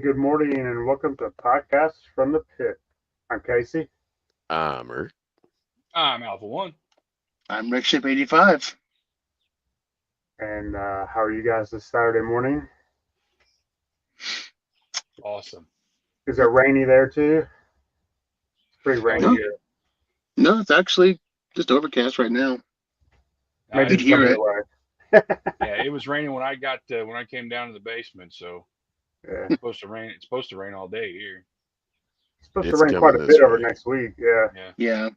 good morning and welcome to Podcasts from the Pit. I'm Casey. Mer. I'm Alpha One. I'm Rickship 85. And how are you guys this Saturday morning? Awesome. Is it rainy there too? It's pretty rainy Oh, yeah. here. No, it's actually just overcast right now. Maybe You'd it's hear coming it. your way. Yeah, it was raining when I got when I came down to the basement, so Yeah. it's supposed to rain. It's supposed to rain all day here. It's supposed to It's rain quite coming a this bit over way. next week. Yeah. Yeah. Yeah,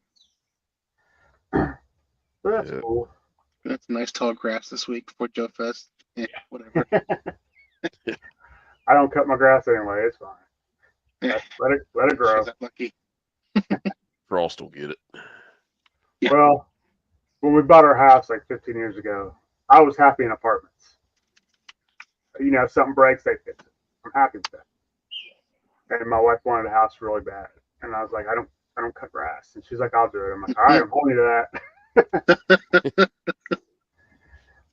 But that's Yeah. cool. that's nice tall grass this week for Joe Fest. Yeah, whatever. I don't cut my grass anyway. It's fine. Yeah, Let it grow. she's that lucky. Frost will get it. Yeah. Well, when we bought our house like 15 years ago, I was happy in apartments. You know, if something breaks, they fix it. I'm happy with that. And my wife wanted a house really bad, and I was like, I don't cut grass, and she's like, I'll do it. I'm like, all right, I'm holding you to that.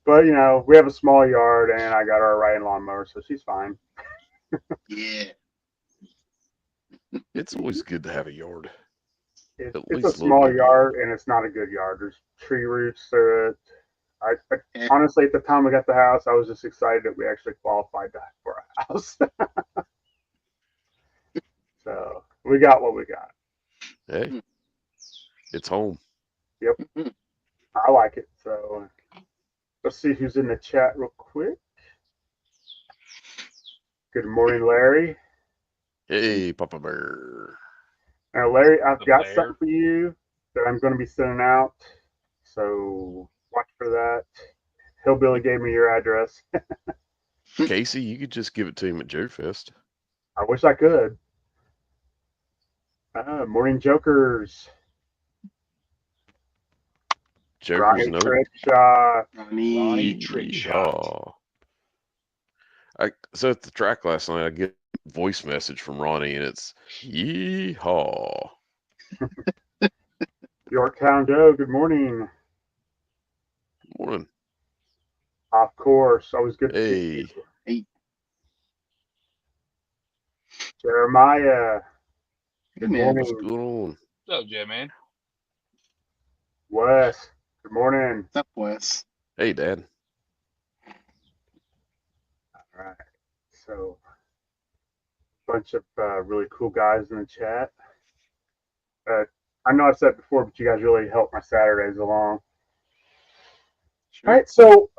But you know, we have a small yard, and I got her a riding lawnmower, so she's fine. Yeah. It's always good to have a yard. At It's a least a little small bit of yard, and it's not a good yard. There's tree roots through it. I Eh. honestly, at the time we got the house, I was just excited that we actually qualified for a house. So we got what we got. Hey, it's home. Mhm. I like it. So let's see who's in the chat real quick. Good morning, Larry. Hey, Papa Bear. Now, Larry, I've The got bear. something for you that I'm going to be sending out. So watch for that. Hillbilly gave me your address. Casey, you could just give it to him at Joe Fest. I wish I could. Morning Jokers. Joker's Ronnie no. Trick Shot. Ronnie Trick Shot. So at the track last night, I get a voice message from Ronnie, and it's yeehaw. Yorktown Joe, good morning. Morning. Of course, always good to see Hey, you. Hey. Jeremiah, Hey, good man. what's morning. going on? So, J man. Wes, good morning. What's up, Wes? Hey, Dad. All right, so bunch of really cool guys in the chat. I know I've said it before, but you guys really help my Saturdays along. Sure. All right, so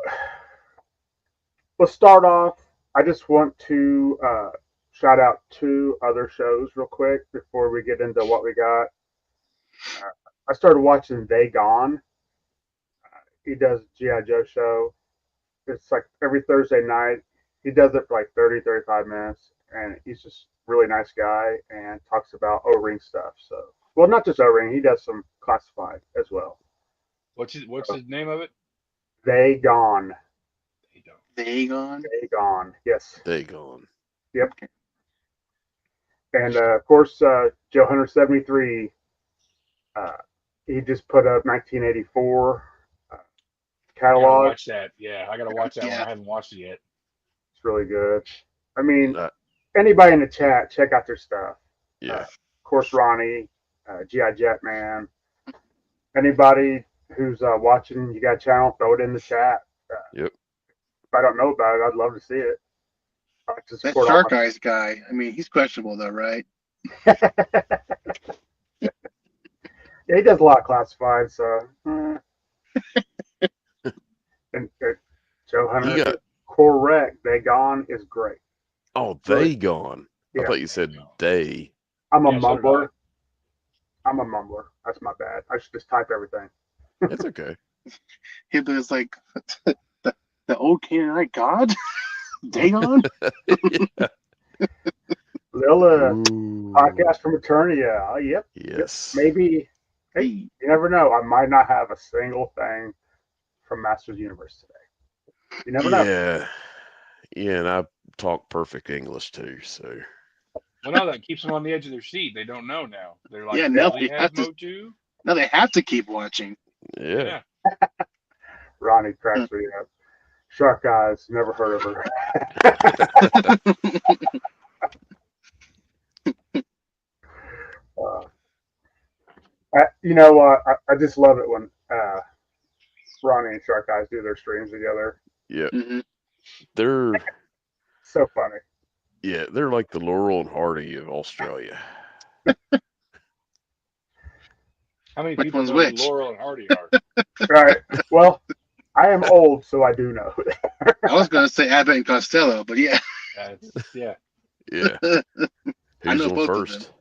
let's start off. I just want to shout out two other shows real quick before we get into what we got. I started watching They Gone. He does G.I. Joe show. It's like every Thursday night. He does it for like 30, 35 minutes, and he's just a really nice guy and talks about O-ring stuff. So, well, not just O-ring. He does some classified as well. What's his name of it? They Gone. He don't. They gone. They Gone. Yes. They gone. Yep. And of course, Joe Hunter 73. He just put up 1984 I gotta catalog. watch that. Yeah, I gotta watch that one. Yeah. I haven't watched it yet. It's really good. I mean, Uh, anybody in the chat, check out their stuff. yeah. Of course, Ronnie, G.I. Jetman. Anybody who's watching, you got a channel, throw it in the chat. Yep. If I don't know about it, I'd love to see it. I like to That support Shark Eyes guy. I mean, he's questionable though, right? Yeah, he does a lot of classified, so. And Joe Hunter, He got. is correct. They Gone is great. Oh, Really? they gone. I Yeah. thought you said day. I'm a Yeah, so did mumbler. I'm a mumbler. That's my bad. I should just type everything. That's okay. He was like the old Canaanite god. They gone. Yeah. Lil Ooh. podcast from Eternia. Oh, yep. Yes. Maybe. Hey, Hey. you never know. I might not have a single thing from Masters Universe today. You never know. Yeah. Yeah, and I talk perfect English too, so Well, no, that keeps them on the edge of their seat. They don't know now. They're like, Yeah, now does he they have have to. Motu? Now they have to keep watching. yeah. Ronnie cracks me up. Shark Eyes. Never heard of her. You know what? I just love it when Ronnie and Shark Eyes do their streams together. Yeah, Hmm. they're So funny. they're like the Laurel and Hardy of Australia. How many Which people one's know who which? Laurel and Hardy are? Right. Well, I am old, so I do know. I was gonna say Abbott and Costello, but yeah, Yeah. Yeah, I who's know on both of them. first?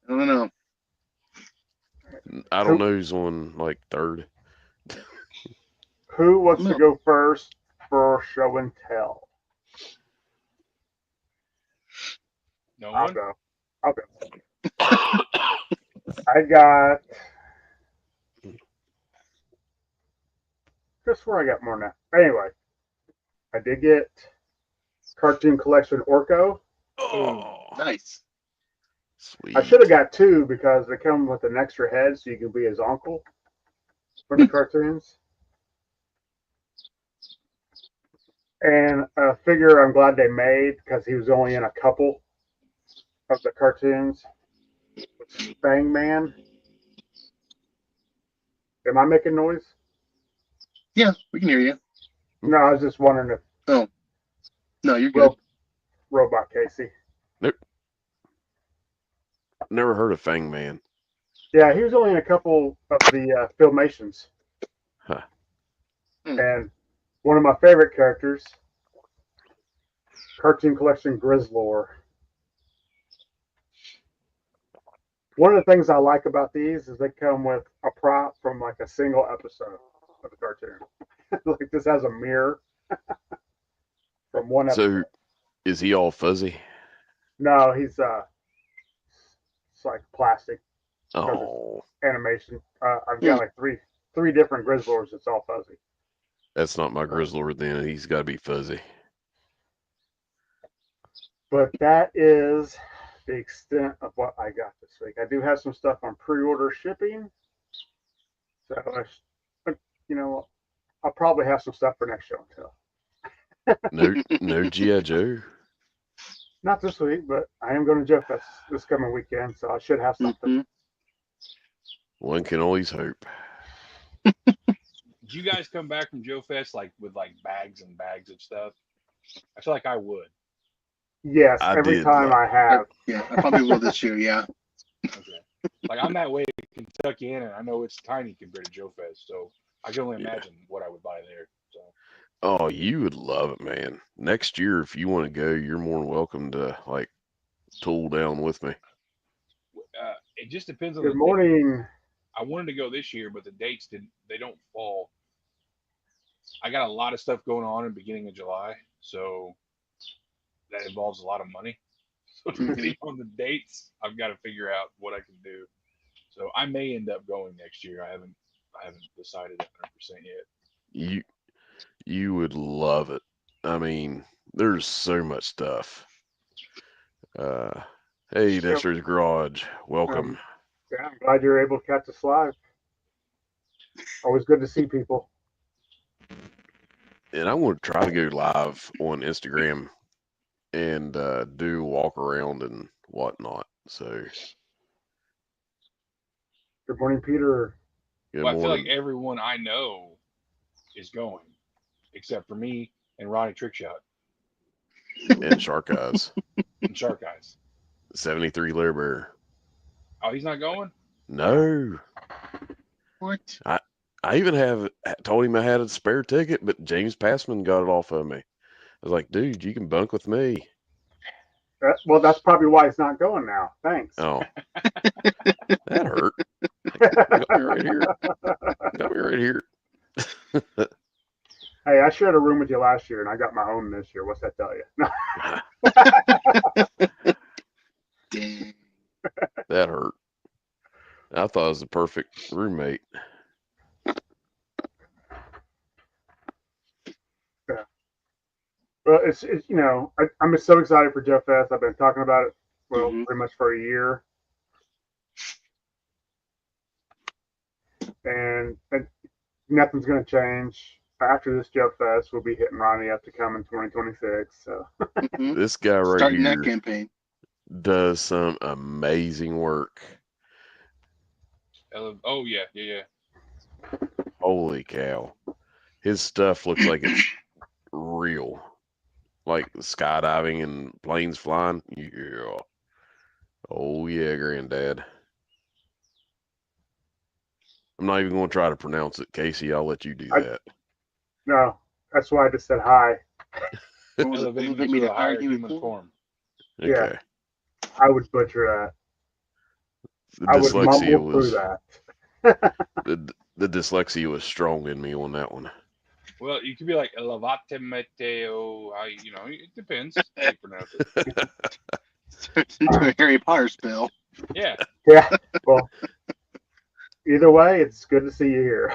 I don't know. I don't know who's on like third. Who wants to No. go first for show and tell? No I'll one? go. I'll go. I got. Just where I got more now. Anyway, I did get Cartoon Collection Orko. Oh, Nice. sweet. I should have got two because they come with an extra head, so you can be his uncle for the cartoons. And a figure I'm glad they made because he was only in a couple of the cartoons. Fang Man. Am I making noise? Yeah, we can hear you. No, I was just wondering if No, you're good. Robot Casey. Never heard of Fang Man. Yeah, he was only in a couple of the filmations. Huh. And one of my favorite characters, Cartoon Collection Grizzlor. One of the things I like about these is they come with a prop from like a single episode of the cartoon. Like this has a mirror from one episode. So, is he all fuzzy? No, he's it's like plastic Oh, animation. I've got like three different Grizzlors. It's all fuzzy. that's not my Grizzlord then. He's got to be fuzzy. But that is the extent of what I got this week. I do have some stuff on pre-order shipping. So, you know, I'll probably have some stuff for next show and tell. No G.I. Joe. Not this week, but I am going to Joe Fest this coming weekend, so I should have something. Mhm. One can always hope. Did you guys come back from Joe Fest with bags and bags of stuff? I feel like I would. Yes, I every did, time I have. Yeah, I probably will this year. Yeah. Okay. Like I'm that way in Kentucky, and I know it's tiny compared to Joe Fest, so I can only Yeah. imagine what I would buy there. So Oh, you would love it, man. Next year, if you want to go, you're more than welcome to like tool down with me. it just depends on Good the morning. I wanted to go this year, but the dates they don't fall. I got a lot of stuff going on in the beginning of July, so that involves a lot of money. So depending on the dates, I've got to figure out what I can do. So I may end up going next year. I haven't decided 100% yet. You would love it. I mean, there's so much stuff. Hey, Destroy's Garage, welcome. Yeah, I'm glad you're able to catch us live. Always good to see people. And I want to try to go live on Instagram and do a walk around and whatnot. So, Good morning, Peter. good Well, I feel like morning. everyone I know is going, except for me and Ronnie Trickshot And Shark Eyes, and Shark Eyes. 73 Lair Bear. Oh, he's not going? No, What? I even told him I had a spare ticket, but James Passman got it off of me. I was like, dude, you can bunk with me. Well, that's probably why he's not going now. Thanks. Oh, that hurt. Got me right here. Got me right here. Hey, I shared a room with you last year, and I got my own this year. What's that tell you? Dang. That hurt. I thought I was the perfect roommate. Well, it's you know, I'm just so excited for Joe Fest. I've been talking about it, well, Mhm. pretty much for a year. And nothing's going to change. After this Joe Fest, we'll be hitting Ronnie up to come in 2026. So Mhm. This guy right Starting here that campaign. does some amazing work. Oh yeah, yeah. Holy cow. His stuff looks like it's real. Like skydiving and planes flying. Yeah. Oh yeah, granddad. I'm not even going to try to pronounce it, Casey. I'll let you do that. No, that's why I just said hi. What was it? Elevate me to a higher human form. Okay. Yeah. I would butcher that. The I would dyslexia mumble through was that. the dyslexia was strong in me on that one. Well, you could be like elevate meteo. It depends how you pronounce it. Turns into a Harry Potter spell. Yeah. Yeah. Well, either way, it's good to see you here.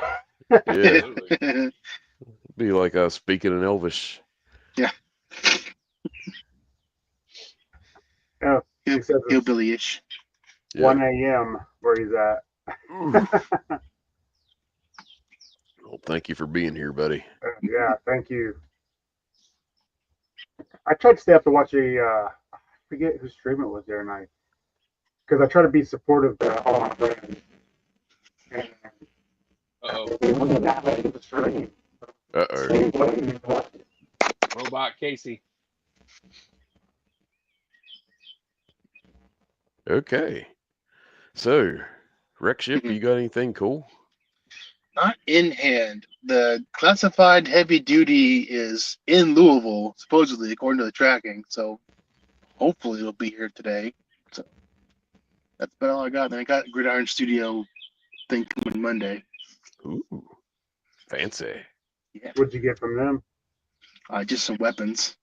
Yeah. Absolutely. Be like speaking in Elvish. Yeah. Yeah. He says it's Hillbilly-ish. Yeah. 1 a.m. where he's at. Well, thank you for being here, buddy. Yeah, thank you. I tried to stay up to watch I forget whose stream it was there night. Because I try to be supportive to all my friends. And Uh-oh. it wasn't that late of a stream. Uh-oh. Robot Casey. Okay. So, Wreck Ship, you got anything cool? Not in hand. The classified heavy duty is in Louisville, supposedly, according to the tracking. So hopefully it'll be here today. So that's about all I got. Then I got Gridiron Studio thing coming Monday. Ooh. Fancy. Yeah. What'd you get from them? Just some weapons.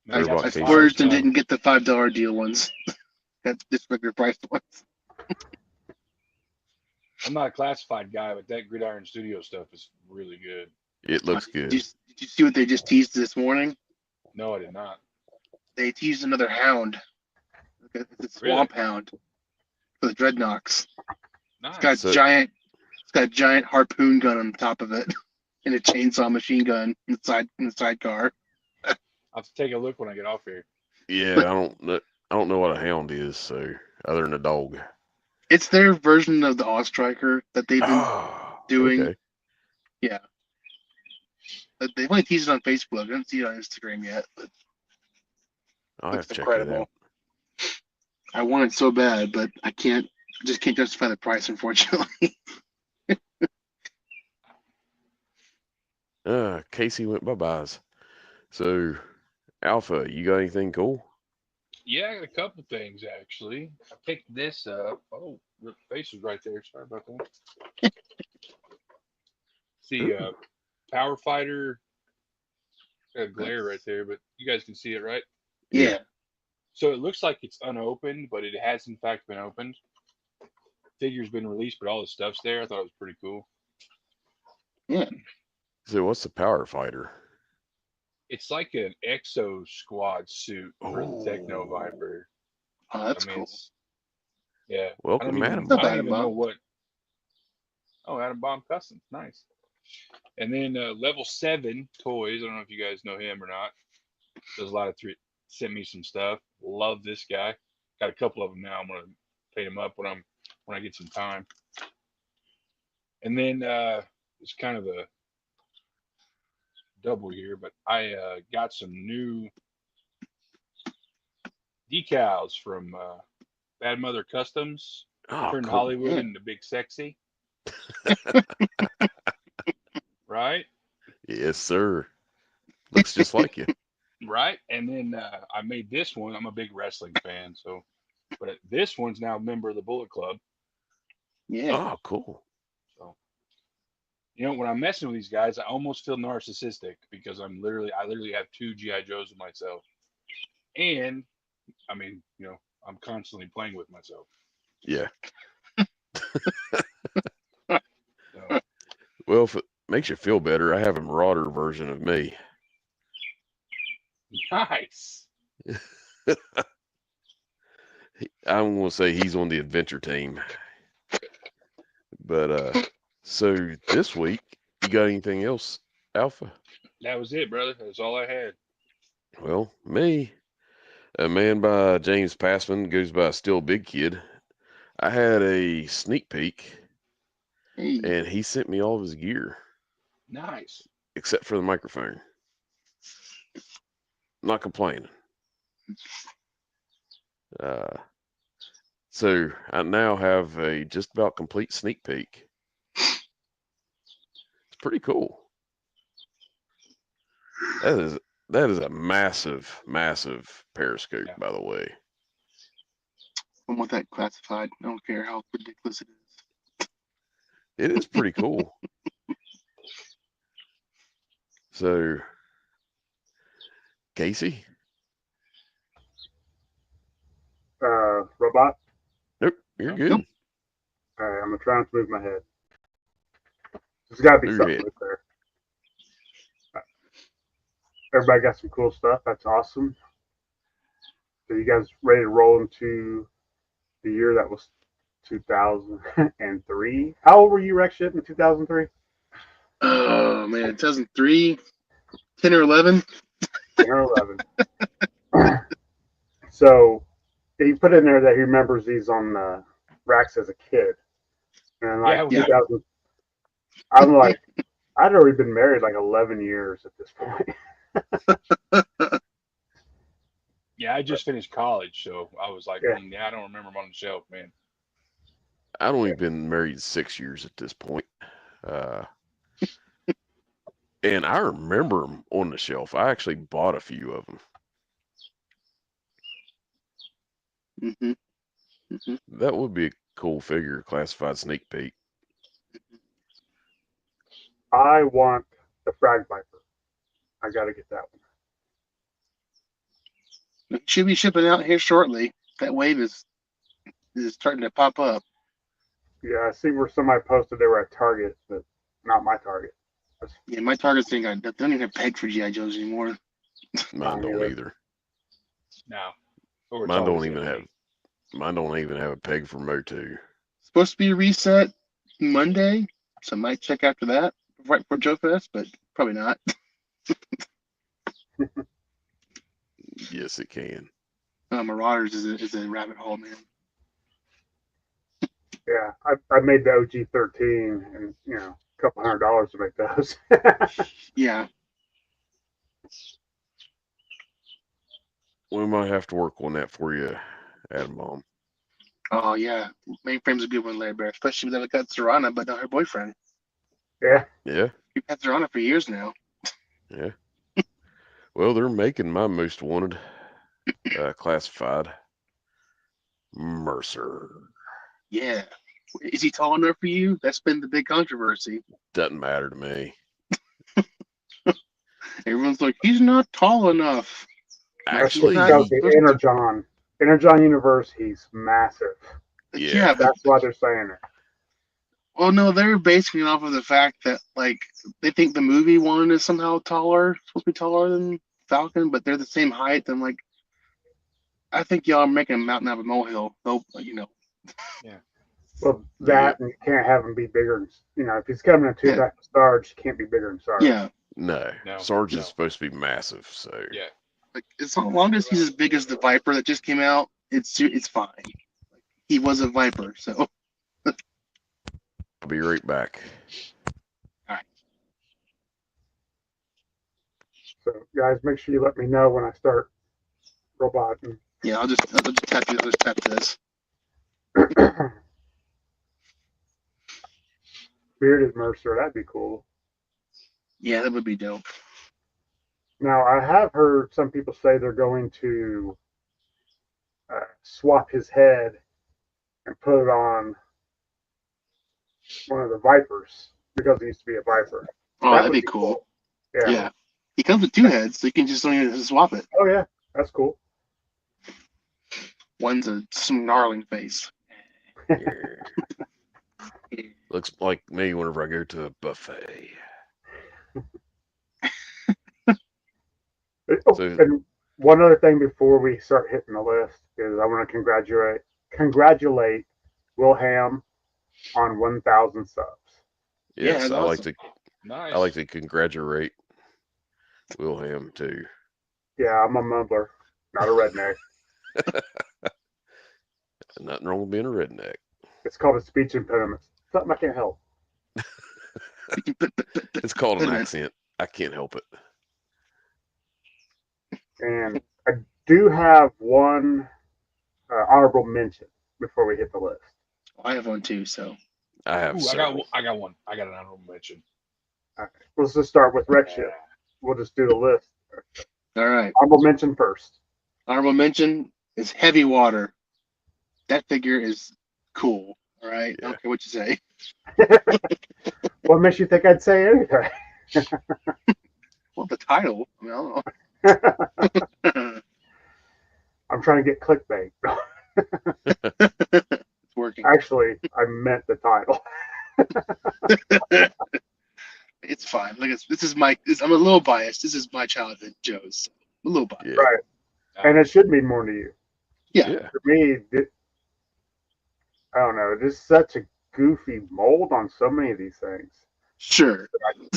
Man, Robot got I some Casey. splurged fire and stuff. didn't get the $5 deal ones. That's just regular price ones. I'm not a classified guy, but that Gridiron Studio stuff is really good. It looks good. Did you see what they just teased this morning? No, I did not. They teased another hound. It's a swamp hound for the Dreadnoks. Nice. It's got a giant harpoon gun on the top of it and a chainsaw machine gun in the sidecar. I'll have to take a look when I get off here. Yeah, I don't know what a hound is, so other than a dog. It's their version of the Ostriker that they've been doing. Okay. Yeah. But they've only teased it on Facebook. I didn't see it on Instagram yet, but I'll looks have to check that incredible. out. I want it so bad, but I just can't justify the price, unfortunately. Casey went bye-byes. So, Alpha, you got anything cool? Yeah, I got a couple things actually. I picked this up. Oh, the face is right there. Sorry about that. See, Power Fighter. Got a glare right there, but you guys can see it, right? Yeah. So it looks like it's unopened, but it has in fact been opened. Figure's been released, but all the stuff's there. I thought it was pretty cool. Yeah. So, what's the Power Fighter? It's like an Exo Squad suit for the Techno Oh. Viper. Oh, that's cool. Yeah. Welcome, Adam. Not I bad, don't even know Bob. what. Oh, Adam Bomb Customs. Nice. And then Level 7 Toys. I don't know if you guys know him or not. Does a lot of sent me some stuff. Love this guy. Got a couple of them now. I'm gonna paint them up when I get some time. And then it's kind of a double here, but I got some new decals from Bad Mother Customs. Oh, Turned cool. Hollywood Yeah. into Big Sexy. Right? Yes, sir. Looks just like you. Right. And then I made this one. I'm a big wrestling fan, but this one's now a member of the Bullet Club. Yeah. Oh, cool. So, when I'm messing with these guys, I almost feel narcissistic because I literally have 2 GI Joes of myself, and I mean, I'm constantly playing with myself. Yeah. So, Well, if it makes you feel better, I have a Marauder version of me. nice. I'm going to say he's on the adventure team. But so this week, you got anything else, Alpha? That was it, brother. That's all I had. Well, me, a man by James Passman goes by Still Big Kid. I had a sneak peek, Hey, and he sent me all of his gear Nice. except for the microphone. Not complaining. So I now have a just about complete sneak peek. It's pretty cool. That is a massive, massive periscope, Yeah. by the way. I want that classified. I don't care how ridiculous it is. It is pretty cool. So, Casey? Robot. Nope, you're Nope. good. Nope. All right, I'm gonna try not to move my head. There's got to be Move something it. right there. Everybody got some cool stuff. That's awesome. So you guys ready to roll into the year that was 2003? How old were you, Rex, shit, in 2003? Oh man, 2003, 10 or 11. 10 or 11. So he put in there that he remembers these on racks as a kid. And like Yeah. 2000, I'm like, I'd already been married like 11 years at this point. Yeah, I just finished college, so I was like, Yeah. yeah, I don't remember them on the shelf, man. I'd only been married 6 years at this point. And I remember them on the shelf. I actually bought a few of them. That would be a cool figure, classified sneak peek. I want the Frag Viper. I got to get that one. It should be shipping out here shortly. That wave is starting to pop up. Yeah, I see where somebody posted they were at Target, but not my Target. Yeah, my Target's thing, I don't even have peg for GI Joes anymore. Mine don't either. No. Or it's Mine don't always even empty. have. Mine don't even have a peg for Motu. Supposed to be a reset Monday, so I might check after that, right before Joe Fest, but probably not. Yes, it can. Marauders is a rabbit hole, man. Yeah, I made the OG 13, and a couple $100 to make those. Yeah, We might have to work on that for you, Adam Bomb. oh yeah, Mainframe's a good one, Larry Bear, especially with got Serrana, but not her boyfriend. Yeah, Yeah, We've had Serrana for years now. yeah. Well, they're making my most wanted classified Mercer. Yeah, is he tall enough for you? That's been the big controversy. Doesn't matter to me. Everyone's like, he's not tall enough. Actually, not- that was the Energon. Energon universe, he's massive. Yeah. but That's why they're saying it. well, no, they're basing it off of the fact that like they think the movie one is somehow taller, supposed to be taller than Falcon, but they're the same height. And like, I think y'all are making a mountain out of a molehill. Though, Well, that and you can't have him be bigger. If he's coming in two Yeah. types of Sarge, he can't be bigger than Sarge. yeah. No, No, Sarge no. is supposed to be massive, so Yeah. Like as long as he's as big as the Viper that just came out, it's fine. Like, he was a Viper, so I'll be right back. So, guys, make sure you let me know when I start roboting. yeah. I'll just tap you. I'll just tap this. Bearded Mercer, that'd be cool. Yeah, that would be dope. Now, I have heard some people say they're going to swap his head and put it on one of the Vipers because he used to be a Viper. Oh, That that'd would be cool. Yeah. Yeah. He comes with two heads, so you can just swap it. Oh, yeah. That's cool. One's a snarling face. Yeah. Looks like me whenever I go to a buffet. Oh, So- and one other thing before we start hitting the list is I want to congratulate Will Ham on 1,000 subs. Yeah, Yes, that's I like awesome. to. Nice. I like to congratulate Wilhelm too. Yeah, I'm a mumbler, not a redneck. Nothing wrong with being a redneck. It's called a speech impediment. Something I can't help. It's called an accent. I can't help it. And I do have one honorable mention before we hit the list. I have one too, so I have Ooh, several. I got one. I got an honorable mention. Okay. Let's just start with Red Shift. We'll just do the list. all right. Honorable mention first. Honorable mention is Heavy Water. That figure is cool. All right. I Yeah. don't care what you say. What makes you think I'd say anything? Well, the title. I mean, I don't know. I'm trying to get clickbait. It's working. Actually, I meant the title. It's fine. Look, this is my. I'm a little biased. This is my childhood, Joe's. So I'm a little biased. Yeah. Right. And it should mean more to you. Yeah. Yeah. For me, I don't know. This is such a goofy mold on so many of these things. Sure.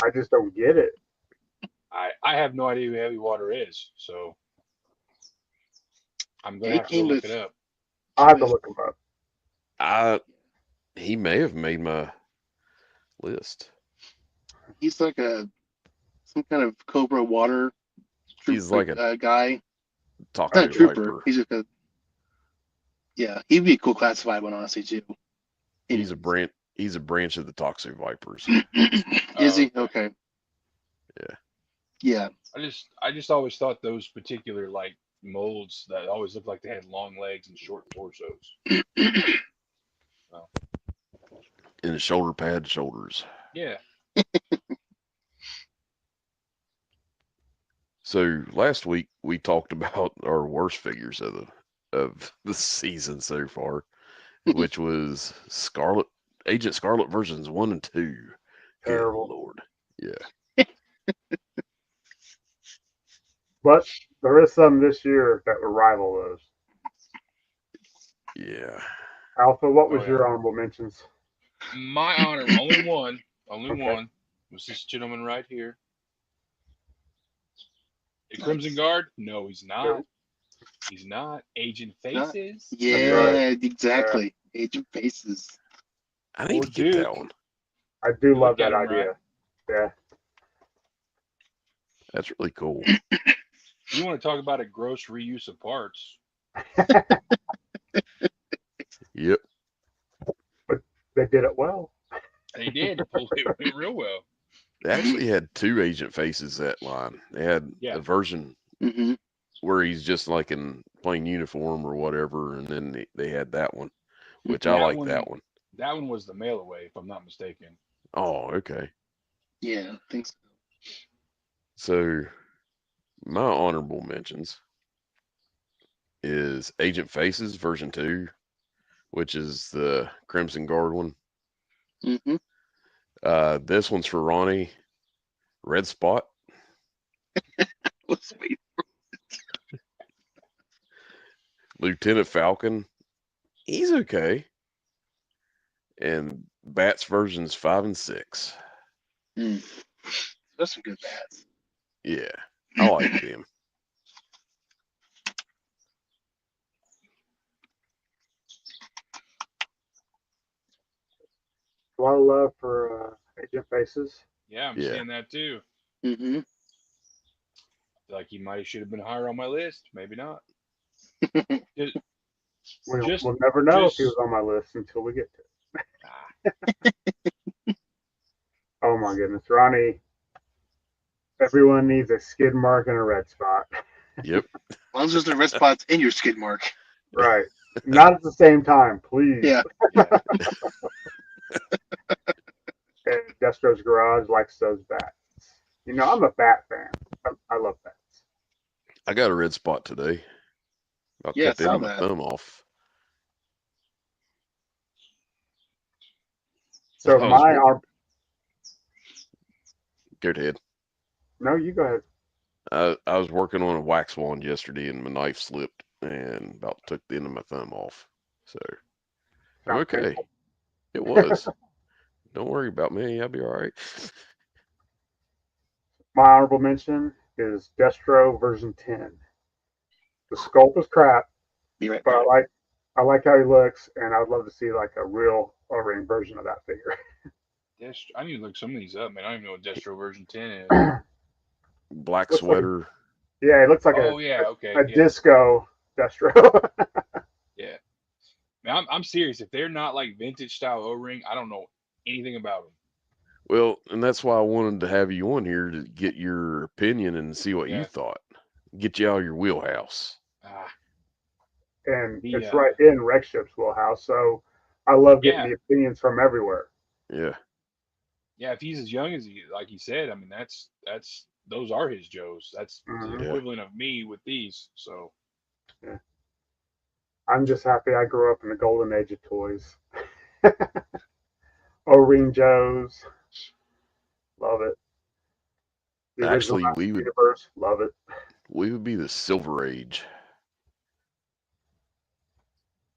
I just don't get it. I have no idea who Heavy Water is, so I'm gonna have to go look it up. I'll have to look them up. He may have made my list. He's like some kind of Cobra water. He's like a guy. Talk Not a to trooper. Viper. He's like a. Yeah, he'd be a cool classified one, honestly, too. He's a branch. He's a branch of the Toxic Vipers. Is he? Okay. Okay. Yeah. Yeah. I just always thought those particular like molds that always looked like they had long legs and short torsos. In the shoulder pad shoulders. Yeah. So last week we talked about our worst figures of the season so far, which was Agent Scarlet versions 1 and 2. Good Terrible. Lord. Yeah. But there is some this year that will rival those. Yeah. Alpha, what was Oh, your yeah. honorable mentions? My honor, only one Okay. was this gentleman right here. A Crimson Guard? No, he's not. Nope. He's not. Agent Not- Faces? Yeah, exactly. Agent Faces. I need Or to get that Duke. one. I do love Look at that him, idea. right? Yeah. That's really cool. You want to talk about a gross reuse of parts? Yep. They did it well. They did. It went real well. They actually had 2 Agent Faces that line. They had Yeah. a version Mm-hmm. where he's just like in plain uniform or whatever, and then they had that one, which I That like one- that one. That one was the mail away, if I'm not mistaken. Oh, okay. Yeah, I think so. So my honorable mentions is Agent Faces version 2, which is the Crimson Guard one. Mm-hmm. This one's for Ronnie. Red Spot. Let's wait. Lieutenant Falcon. He's okay. And Bats versions 5 and 6. That's some good bats. Yeah, I like them. A lot of love for Agent Faces. Yeah, I'm Yeah. seeing that too. Mm-hmm. Like he might have should have been higher on my list. Maybe not. Just- We'll never know if he was just- on my list until we get to it. ah, Oh my goodness, Ronnie. Everyone needs a skid mark and a red spot. Yep. As long as there's no red spots in your skid mark. Right. Not at the same time, please. Yeah. And Destro's Garage likes those bats. You know, I'm a bat fan. I love bats. I got a red spot today. I Yeah, cut the end saw of my that. thumb off. So I was my wor- Go ahead. no, you go ahead. I was working on a wax wand yesterday and my knife slipped and about took the end of my thumb off. So I'm Sounds okay. painful. It was. Don't worry about me. I'll be all right. My honorable mention is Destro version 10. The sculpt is crap, Be right but back. I like how he looks, and I would love to see like a real O-ring version of that figure. I need to look some of these up, man. I don't even know what Destro version 10 is. Black Looks like a- sweater. Yeah, it looks like Oh yeah, okay. a Yeah, disco Destro. yeah. Man, I'm serious. If they're not like vintage style O-ring, I don't know anything about them. Well, and that's why I wanted to have you on here to get your opinion and see what you Yeah. thought. Get you out of your wheelhouse. Ah, And The, it's right in Rex Ship's wheelhouse. So I love getting Yeah. the opinions from everywhere. Yeah. yeah. If he's as young as like he said, I mean, that's those are his Joes. That's the Mhm. Yeah. equivalent of me with these. So I'm just happy I grew up in the golden age of toys. O-ring Joes, love it. The original Actually, Master we would Universe, love it. be the Silver Age.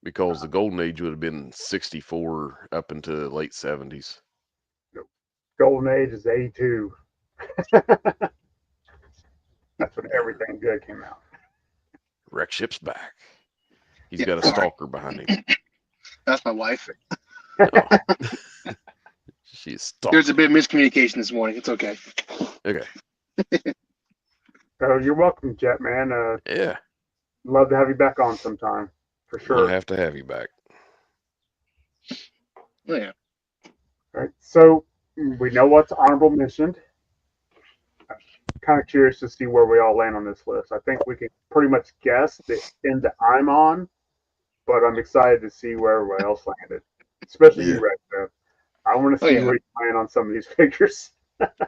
Because the Golden Age would have been 64 up into the late 70s. Golden age is '82. That's when everything good came out. Rex Ship's back. He's Yeah, got a sorry. stalker behind him. That's my wife. Oh. She's stalking. There's a bit of miscommunication this morning. It's okay. Okay. So you're welcome, Jetman. Yeah. Love to have you back on sometime, for We'll sure. have to have you back. Oh, yeah. All right. So we know what's honorable mentioned. I'm kind of curious to see where we all land on this list. I think we can pretty much guess the end that I'm on, but I'm excited to see where everybody else landed, especially Yeah. you, Red Dev. I want to Oh, see yeah. where you land on some of these figures.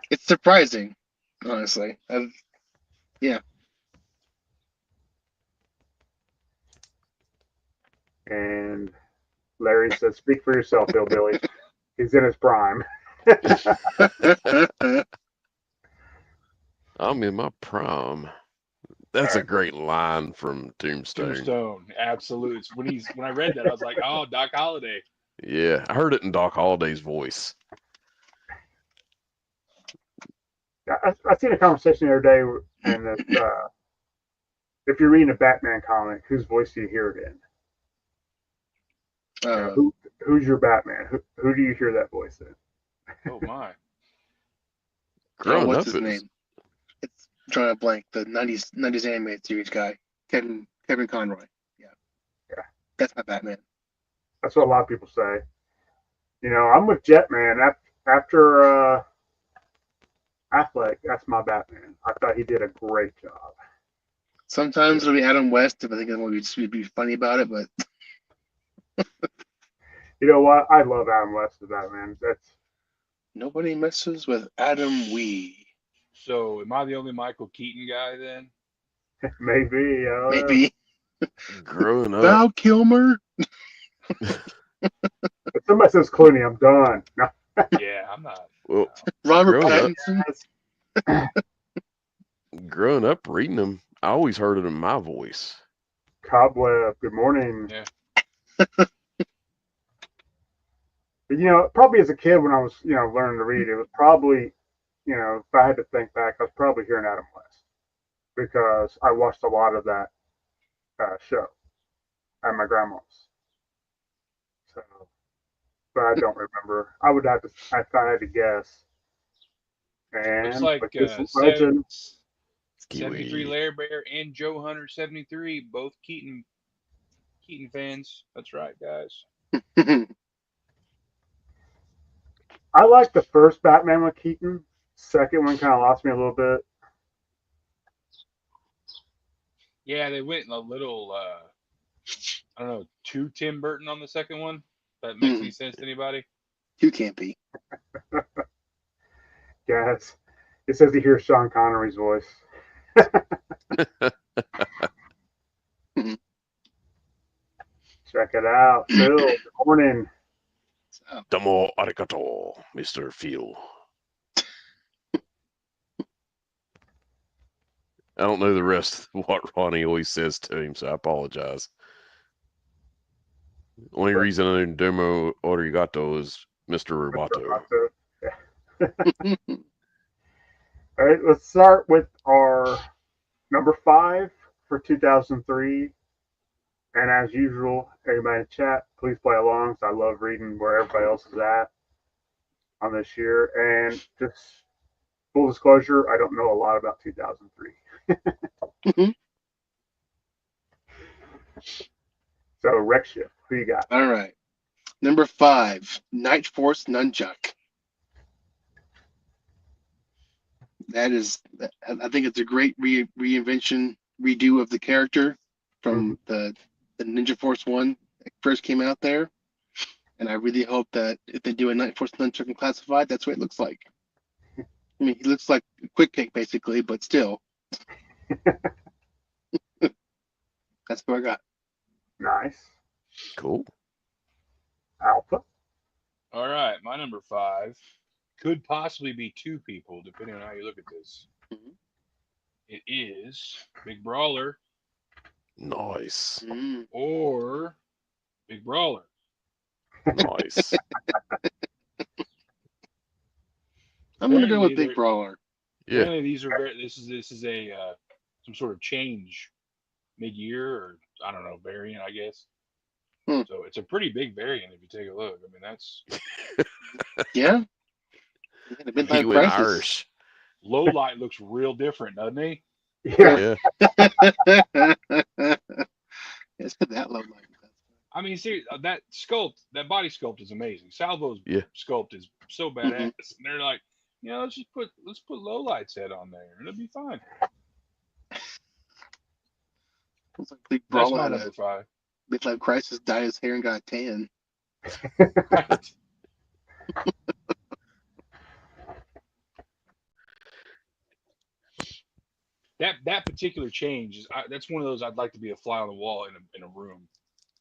It's surprising, honestly. And Larry says, "Speak for yourself, Hillbilly. He's in his prime." I'm in my prime. That's a great line from Tombstone. Tombstone, absolutely. It's when I read that, I was like, oh, Doc Holliday. Yeah, I heard it in Doc Holliday's voice. I seen a conversation the other day, and it's, if you're reading a Batman comic, whose voice do you hear it in? Who's your Batman? Who do you hear that voice in? Oh my. Growing what's up, his it was name? It's I'm trying to blank. The 90s animated series guy, Kevin Conroy. Yeah. That's my Batman. That's what a lot of people say. You know, I'm with Jetman. After Affleck, that's my Batman. I thought he did a great job. Sometimes it'll be Adam West if I think it'll be funny about it, but You know what? I love Adam West as Batman. That's nobody messes with Adam Wee. So am I the only Michael Keaton guy then? maybe. Maybe growing up. Val Kilmer. If somebody says Clooney, I'm done. No. Yeah, I'm not. Well, Robert Growing Pattinson. growing up reading them, I always heard it in my voice. Cobweb. Good morning. Yeah. But, you know, probably as a kid when I was, learning to read, it was probably, if I had to think back, I was probably hearing Adam West because I watched a lot of that show at my grandma's. So, but I don't remember. I would have to, if I had to guess. And Looks like with this legend, 73 Lair Bear and Joe Hunter 73, both Keaton fans. That's right, guys. I like the first Batman with Keaton. Second one kind of lost me a little bit. Yeah, they went a little I don't know, too Tim Burton on the second one. If that makes any sense to anybody? You can't be. Yeah, it says he hears Sean Connery's voice. Check it out. Phil, good morning. Domo arigato, Mr. Phil. I don't know the rest of what Ronnie always says to him, so I apologize. Only reason I know Domo arigato is Mr. Roboto. All right, let's start with our number 5 for 2003. And as usual, everybody in chat, please play along. So I love reading where everybody else is at on this year. And just full disclosure, I don't know a lot about 2003. So Wreck Shift, who you got? All right. Number 5, Night Force Nunchuck. That is, I think it's a great reinvention, redo of the character from the Ninja Force 1 that first came out there. And I really hope that if they do a Night Force Nunchuck and Classified, that's what it looks like. I mean, he looks like Quick Pick basically, but still. That's what I got. Nice. Cool. Alpha. All right, my number 5 could possibly be 2 people, depending on how you look at this. Mhm. It is Big Brawler Nice. or Big Brawler. Nice. I'm gonna go with Apparently Big they're- Brawler. Yeah. Apparently these are very, this is a some sort of change mid-year, or I don't know, variant, I guess. Hmm. So it's a pretty big variant if you take a look. I mean, that's Yeah. The Midlife He went Crisis. Irish. Low Light looks real different, doesn't he? Yeah. Yeah. It's got that low light. I mean, see that sculpt, that body sculpt is amazing. Salvo's Yeah. sculpt is so badass, and they're like, you know, let's put Low Light's head on there, and it'll be fine. Looks like Big That's Brawler my had number a 5. Midlife Crisis, dyed his hair and got a tan. Right. That particular change is that's one of those I'd like to be a fly on the wall in a room.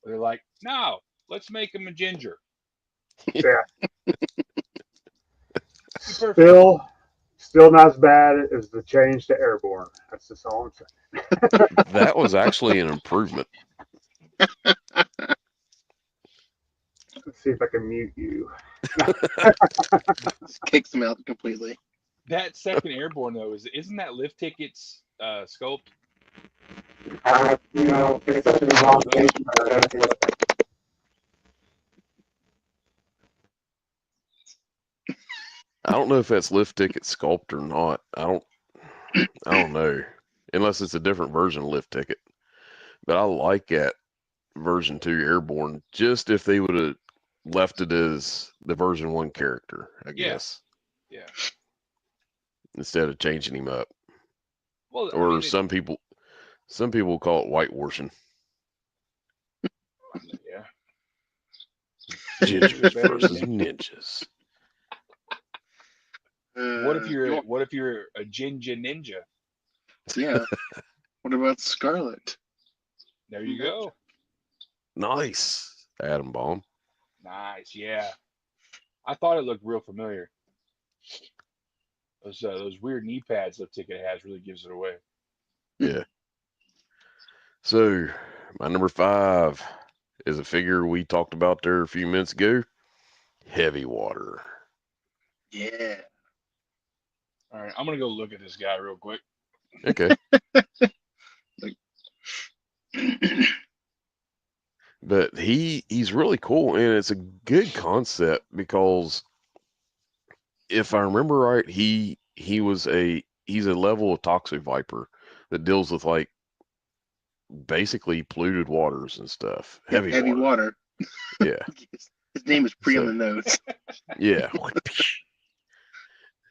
Where they're like, no, let's make him a ginger. Yeah. Perfect. Still not as bad as the change to Airborne. That's just all I'm saying. That was actually an improvement. Let's see if I can mute you. Just kicks him out completely. That second Airborne though isn't that Lift Tickets sculpt? You know, it's such an elongation. I don't know if that's Lift Ticket Sculpt or not. I don't know. Unless it's a different version of Lift Ticket. But I like that version 2 Airborne, just if they would have left it as the version 1 character, I guess. Yeah. Instead of changing him up. Well, I Or mean, some people call it whitewashing. yeah. Gingers Better versus than- ninjas. What if you're a ginger ninja? Yeah. What about Scarlet? There you go. Nice. Atom Bomb. Nice. Yeah. I thought it looked real familiar. Those weird knee pads Lift Ticket has really gives it away. Yeah. So my number 5 is a figure we talked about there a few minutes ago. Heavy Water. Yeah. All right, I'm gonna go look at this guy real quick. Okay. But he's really cool, and it's a good concept because if I remember right, he's a level of Toxic Viper that deals with like basically polluted waters and stuff. Heavy water. Yeah. His name is pre on the nose. Yeah.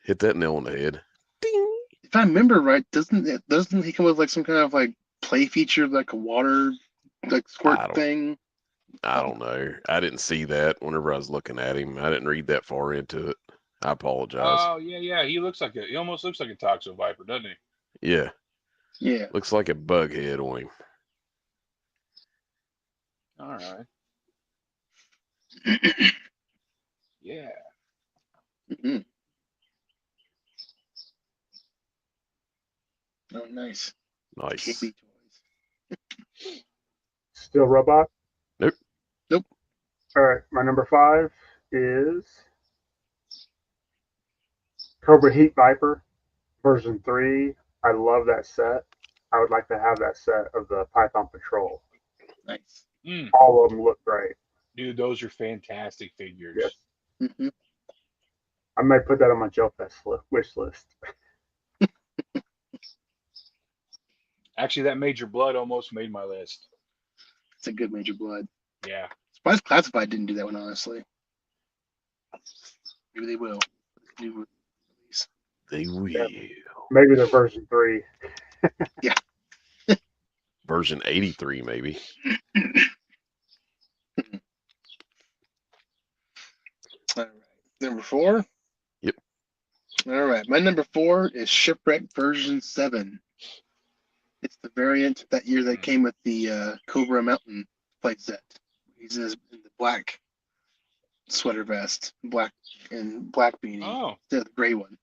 Hit that nail on the head. Ding. If I remember right, doesn't he come with like some kind of like play feature, like a water like squirt thing? I don't know. I didn't see that whenever I was looking at him. I didn't read that far into it. I apologize. Oh yeah. He almost looks like a Toxic Viper, doesn't he? Yeah. Yeah. Looks like a bug head on him. All right. Yeah. Mm-hmm. Oh, nice. Nice. KB toys. Still robot? Nope. Nope. All right, my number 5 is Cobra Heat Viper version 3. I love that set. I would like to have that set of the Python Patrol. Nice. All of them look great. Dude, those are fantastic figures. Yes. Mm-hmm. I may put that on my Joe Fest wish list. Actually, that Major Blood almost made my list. It's a good Major Blood. Yeah. Surprised Classified didn't do that one, honestly. Maybe they will. New release. They will. Maybe the version 3. Version 83, maybe. All right. Number 4? Yep. All right. My number 4 is Shipwreck version 7. It's the variant that year that came with the Cobra Mountain playset. He's in the black sweater vest, black beanie, Oh, instead of the gray one.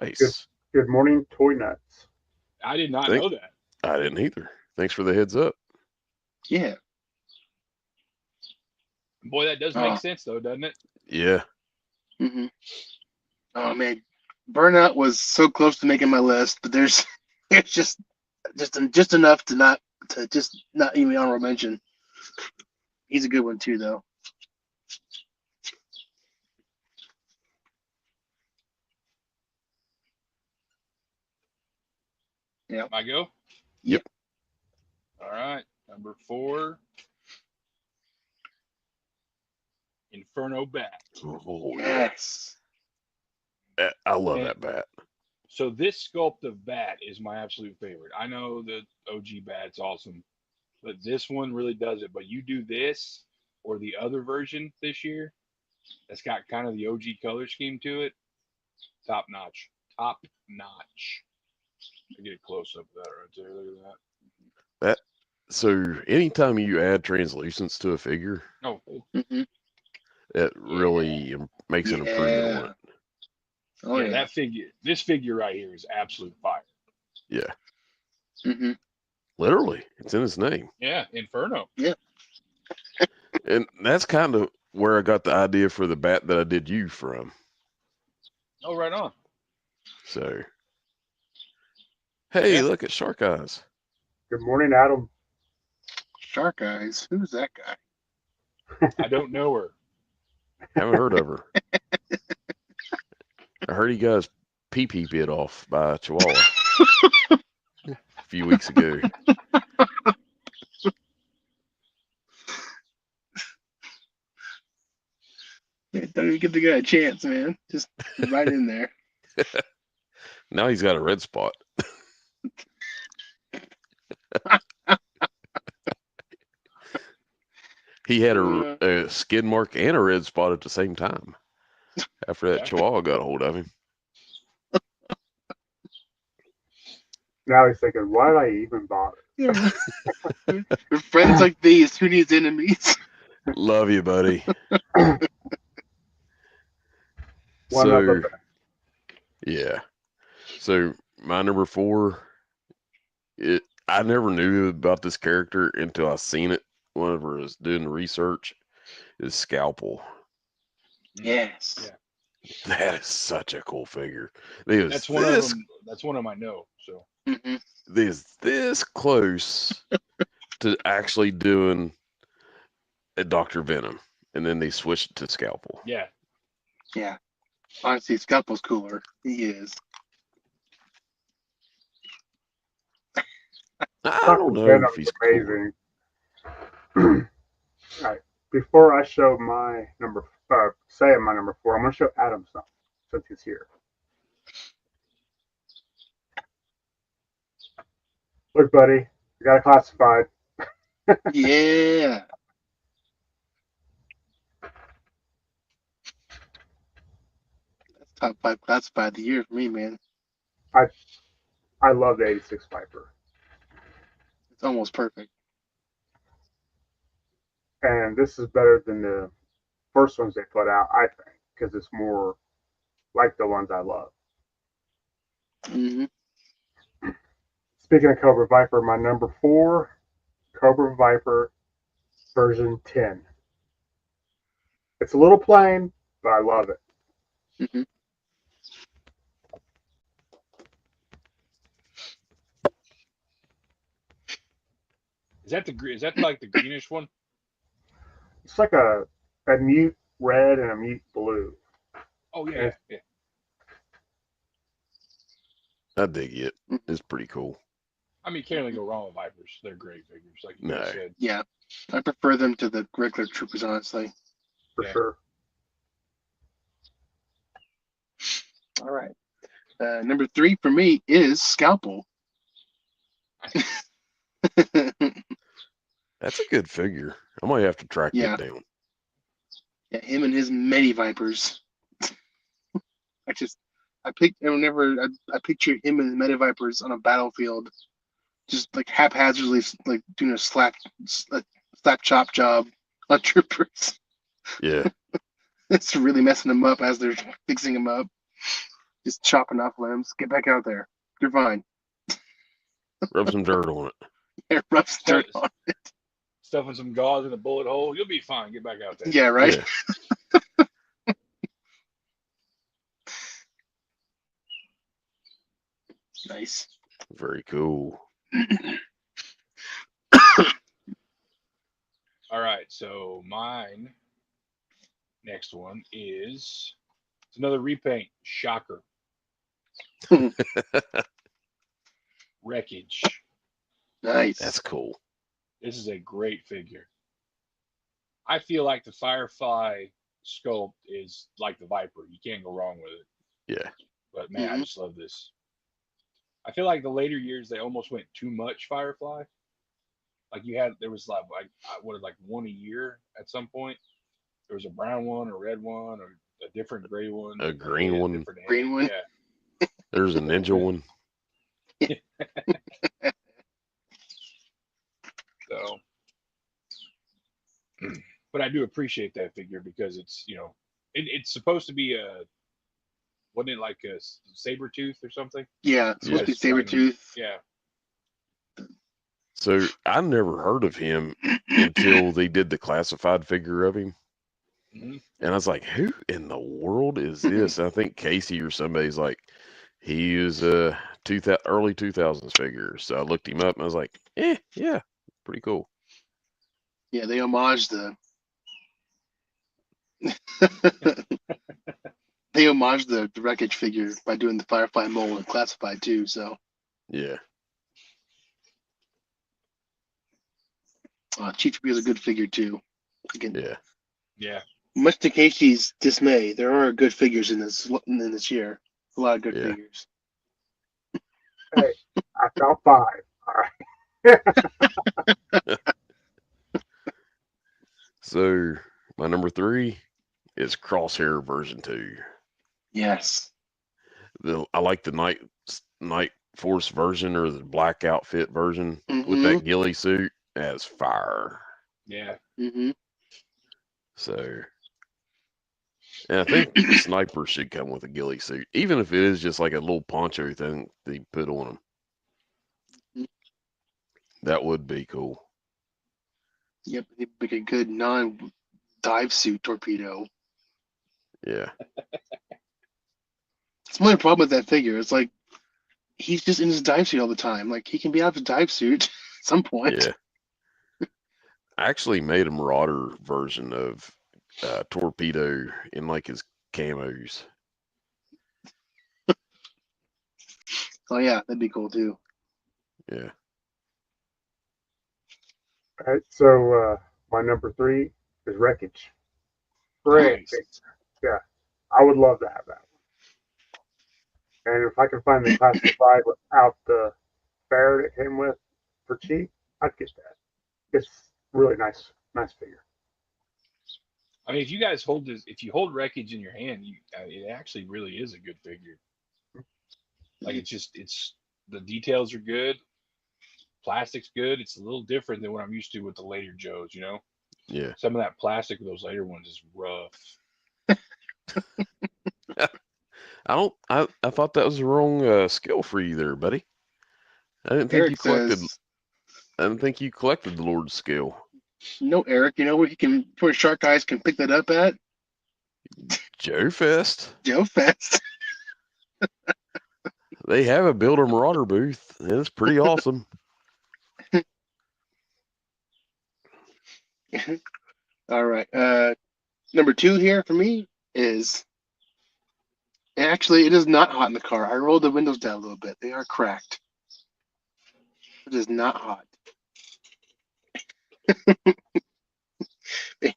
Nice. Good morning, Toy Nuts. I did not Thank- know that. I didn't either. Thanks for the heads up. Yeah. Boy, that does Oh. make sense, though, doesn't it? Yeah. Mm-hmm. Oh man, Burnout was so close to making my list, but there's just enough to not even honorable mention. He's a good one too, though. I go? Yep. All right. Number 4. Inferno Bat. Oh, yeah. Yes. I love And- that bat. So this sculpt of Bat is my absolute favorite. I know the OG Bat's awesome, but this one really does it. But you do this or the other version this year that's got kind of the OG color scheme to it. Top notch. Top notch. I get a close up of that right there. Look at that. So anytime you add translucence to a figure, Oh, Mm-hmm. it really makes an improvement on it. Oh yeah, yeah. that figure. This figure right here is absolute fire. Yeah. Mm-hmm. Literally. It's in his name. Yeah, Inferno. And that's kind of where I got the idea for the bat that I did you from. Oh, right on. So, hey, Yeah. look at Shark Eyes. Good morning, Adam. Shark Eyes. Who's that guy? I don't know her. Haven't heard of her. I heard he got his pee-pee bit off by a chihuahua a few weeks ago. Yeah, don't even give the guy a chance, man. Just right in there. Now he's got a red spot. He had a skid mark and a red spot at the same time after that Yeah. chihuahua got a hold of him. Now he's thinking, why did I even bother? With friends like these, who needs enemies? Love you, buddy. One of So, them. yeah. So my number 4, I never knew about this character until I seen it whenever I was doing research. Is Scalpel. Yes. Yeah. That is such a cool figure. It was That's one of them. That's one of my no. So Mm-hmm. this close to actually doing a Dr. Venom, and then they switched it to Scalpel. yeah, Yeah. Honestly, Scalpel's cooler. He is. I Dr. don't know Venom's if he's cool. amazing. All right. Before I show my say my number 4, I'm going to show Adam something since he's here. Look, buddy, you got it classified. Yeah. That's top 5 classified of the year for me, man. I love the 86 Viper. It's almost perfect. And this is better than the first ones they put out, I think, because it's more like the ones I love. Mm-hmm. Speaking of Cobra Viper, my number 4, Cobra Viper version 10. It's a little plain, but I love it. Mm-hmm. Is that is that like the greenish one? It's like a mute red and a mute blue. Oh yeah, yeah. I dig it. It's pretty cool. I mean, you can't really go wrong with Vipers. They're great figures, like you No. guys said. Yeah, I prefer them to the regular troopers, honestly. For Yeah. sure. All right. Number 3 for me is Scalpel. That's a good figure. I might have to track Yeah. it down. Yeah, him and his many Vipers. I picture him and the Meta Vipers on a battlefield, just like haphazardly, like doing a slap chop job on troopers. Yeah. It's really messing them up as they're fixing them up. Just chopping off limbs. Get back out there. You're fine. Rub some dirt on it. Yeah, rub some dirt on. Stuffing some gauze in a bullet hole. You'll be fine. Get back out there. Yeah, right. Yeah. Nice. Very cool. All right. So mine. Next one is it's another repaint. Shocker. Wreckage. Nice. That's cool. This is a great figure. I feel like the Firefly sculpt is like the Viper. You can't go wrong with it. Yeah. But man, I just love this. I feel like the later years they almost went too much Firefly. Like there was like one a year at some point. There was a brown one, a red one, or a different gray one, A green one. Green one. Yeah. There's a ninja one. So, but I do appreciate that figure because it's it's supposed to be wasn't it like a saber tooth or something? Yeah, it's supposed to be Yes. Sabretooth. Yeah. So I never heard of him until they did the classified figure of him. Mhm. And I was like, who in the world is this? I think Casey or somebody's like, he is a early 2000s figure. So I looked him up and I was like, yeah, pretty cool. Yeah, they homage the the wreckage figure by doing the Firefly mold and classified too. So Yeah. Chief is a good figure too. Again, Yeah. Yeah. much to Casey's dismay, there are good figures in this year. A lot of good Yeah. figures. Hey, I found 5. All right. So my number 3 is Crosshair version 2. Yes. I like the Night Force version or the black outfit version with Mhm. that ghillie suit as fire. Yeah. Mm-hmm. So, and I think the sniper should come with a ghillie suit, even if it is just like a little poncho thing they put on them. That would be cool. Yep, it'd make a good non-dive suit torpedo. Yeah. It's my only problem with that figure. It's like he's just in his dive suit all the time. Like he can be out of his dive suit at some point. Yeah. I actually made a Marauder version of Torpedo in like his camos. Oh yeah, that'd be cool too. Yeah. All right. So my number 3 is Wreckage. Great. Nice. Yeah. I would love to have that one. And if I can find the classified without the ferret it came with for cheap, I'd get that. It's really nice figure. I mean, if you guys if you hold Wreckage in your hand, it actually really is a good figure. Like it's the details are good, plastic's good. It's a little different than what I'm used to with the later Joes. Yeah. Some of that plastic with those later ones is rough. I thought that was the wrong skill for you there, buddy. I didn't think Eric you collected. says, I didn't think you collected the Lord's skill. "No, Eric. You know where Shark Eyes can pick that up at? Joe Fest. Joe Fest." They have a Builder Marauder booth, and it's pretty awesome. All right. Number 2 here for me is actually it is not hot in the car. I rolled the windows down a little bit. They are cracked. It is not hot.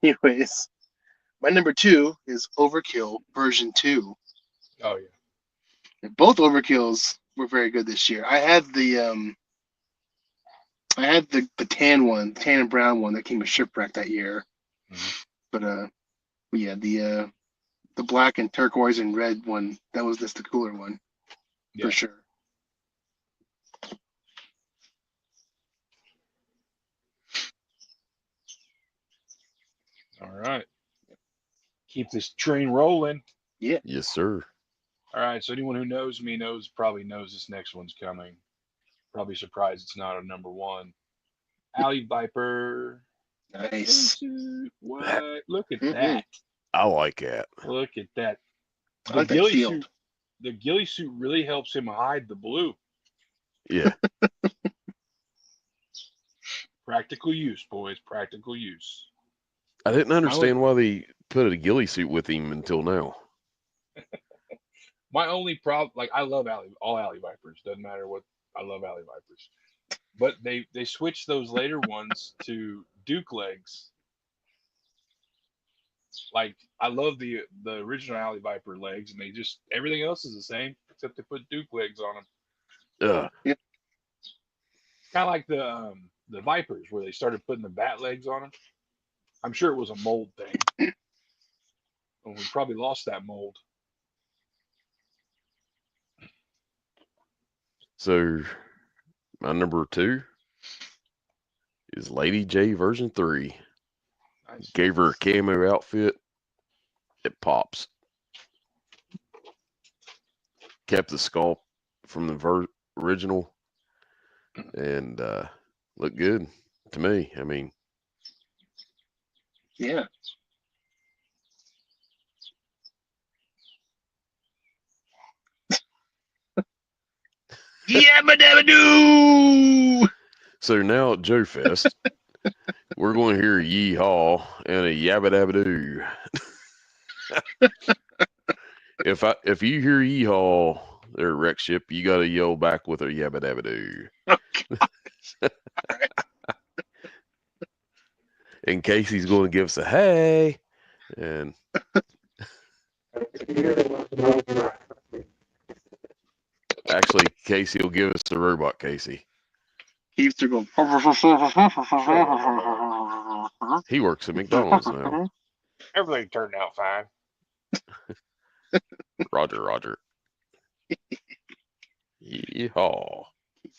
Anyways, my number 2 is Overkill version 2. Oh yeah. And both Overkills were very good this year. I had the tan one, tan and brown one that came with Shipwreck that year. But yeah, the black and turquoise and red one, that was just the cooler one for sure. All right. Keep this train rolling. Yeah. Yes, sir. All right. So anyone who knows me probably knows this next one's coming. Probably surprised it's not a number 1. Alley Viper. Nice. What? Look at Mhm. that. I like that. Look at that. I The like that ghillie field. suit. The ghillie suit really helps him hide the blue. Yeah. Practical use, boys. Practical use. I didn't understand why they put a ghillie suit with him until now. My only problem, like I love all Alley Vipers. Doesn't matter what. I love Alley Vipers. But they switched those later ones to Duke legs. Like I love the original Alley Viper legs, and everything else is the same except they put Duke legs on them. Kind of like the Vipers where they started putting the bat legs on them. I'm sure it was a mold thing, and we probably lost that mold. So my number 2 is Lady J version 3. Nice. Gave her a camo outfit. It pops. Kept the sculpt from the original, and looked good to me. I mean, Yeah. Yabba dabba doo! so now at Joe Fest, we're going to hear a yee-haw and a yabba dabba doo. If you hear yee-haw there at Wreck Ship, you got to yell back with a yabba dabba doo. And Casey's going to give us a hey, and actually Casey will give us a robot Casey. Keeps to go. He works at McDonald's now. Everything turned out fine. Roger. Yeehaw.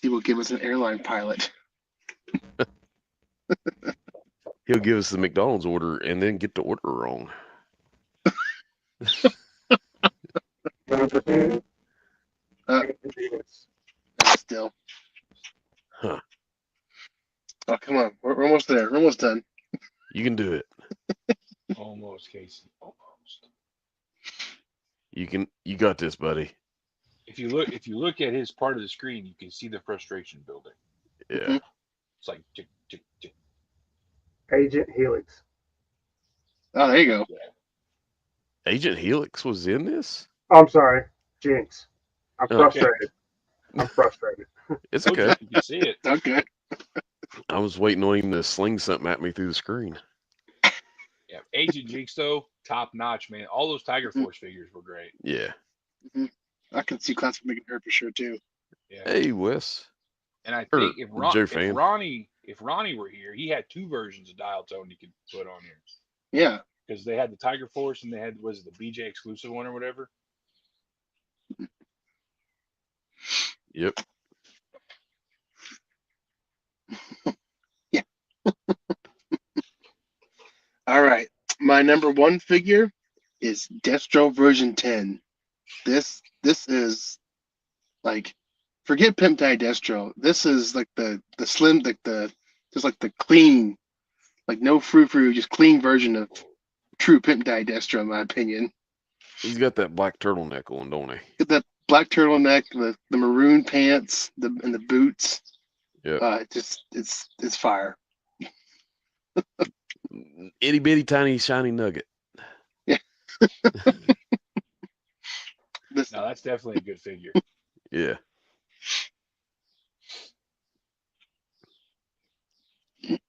He will give us an airline pilot. He'll give us the McDonald's order and then get the order wrong. Still. Huh. Oh, come on. We're almost there. We're almost done. You can do it. Almost, Casey. Almost. You got this, buddy. If you look at his part of the screen, you can see the frustration building. Yeah. It's like tick, tick, tick. Agent Helix. Oh, there you go. Agent Helix was in this? Oh, I'm sorry, Jinx. I'm Oh, okay. frustrated. I'm frustrated. It's Told you, okay. you can see it. Okay. I was waiting on him to sling something at me through the screen. Yeah, Agent Jinx though, top notch, man. All those Tiger Force figures were great. Yeah. I can see Classic making her for sure too. Yeah, Hey, Wes. and I Or think if Joe fan. Ronnie were here, he had 2 versions of Dial Tone he could put on here Yeah. because they had the Tiger Force and they had was it the BJ exclusive one or whatever. Yep. Yeah. All right. My number 1 figure is Destro version 10. This is like, forget Pimp Daddy Destro. This is like the slim, like just like the clean, like no frou-frou, just clean version of true Pimp Daddy Destro, in my opinion. He's got that black turtleneck on, don't he? Get that black turtleneck, the maroon pants, and the boots. Yeah. It's fire. Itty bitty tiny shiny nugget. This, No, that's definitely a good figure. Yeah.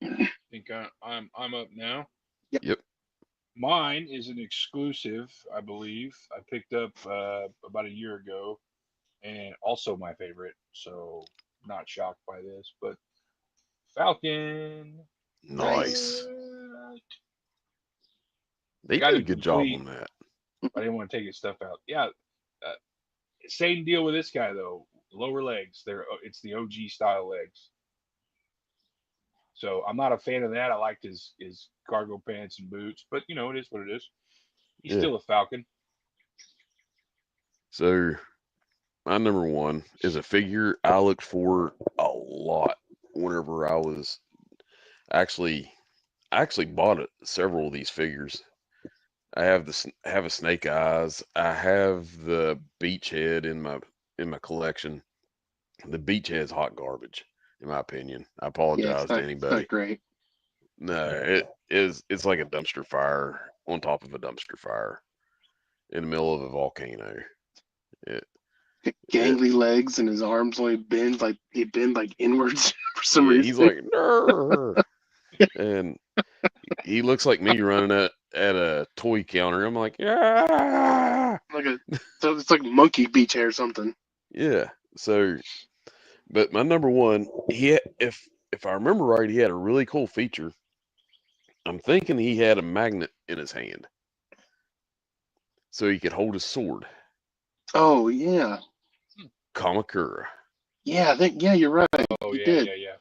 I think I'm up now. Yep. Mine is an exclusive, I believe. I picked up about a year ago, and also my favorite. So not shocked by this, but Falcon. Nice. What? They Got did a it good job complete. on that. I didn't want to take his stuff out. Yeah, uh, same deal with this guy though. Lower legs. It's the OG style legs. So I'm not a fan of that. I liked his cargo pants and boots, but you know it is what it is. He's Yeah. still a Falcon. So my number one is a figure I looked for a lot whenever I was actually I actually bought several of these figures. I have a Snake Eyes. I have the Beachhead in my collection. The Beachhead's hot garbage, in my opinion. I yeah, apologize to it's anybody. not great. No, it's like a dumpster fire on top of a dumpster fire in the middle of a volcano. It, it Gangly legs and his arms only bend like inwards for some yeah, reason. he's like "Nurr," and he looks like me running at a toy counter. I'm like, yeah, So it's like monkey beach hair or something. yeah. So, but my number one, if I remember right, he had a really cool feature. I'm thinking he had a magnet in his hand, so he could hold his sword. Oh yeah, Kamakura. yeah. I think you're right. Oh He yeah, did. yeah.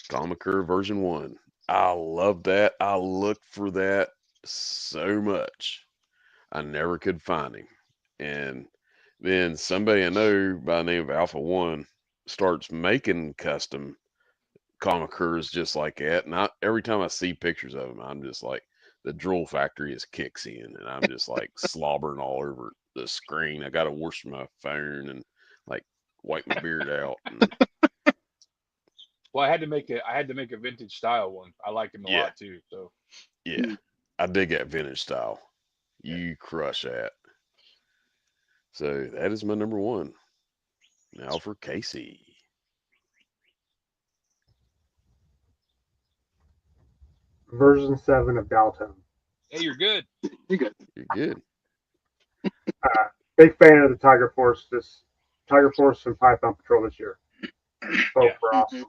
Kamakura version 1. I love that. I looked for that so much. I never could find him. And then somebody I know by the name of Alpha One starts making custom Kamakuras just like that. And every time I see pictures of them, I'm just like, the drool factory is kicks in. And I'm just like slobbering all over the screen. I got to wash my phone and like wipe my beard out. And Well, I had to make a vintage style one. I liked him a yeah, lot too. So yeah. I dig that vintage style. Yeah. You crush that. So that is my number one. Now for Casey. Version 7 of Dalton. hey, you're good. You're good. You're good. Big fan of the Tiger Force. This Tiger Force and Python Patrol this year. Both Yeah. were awesome.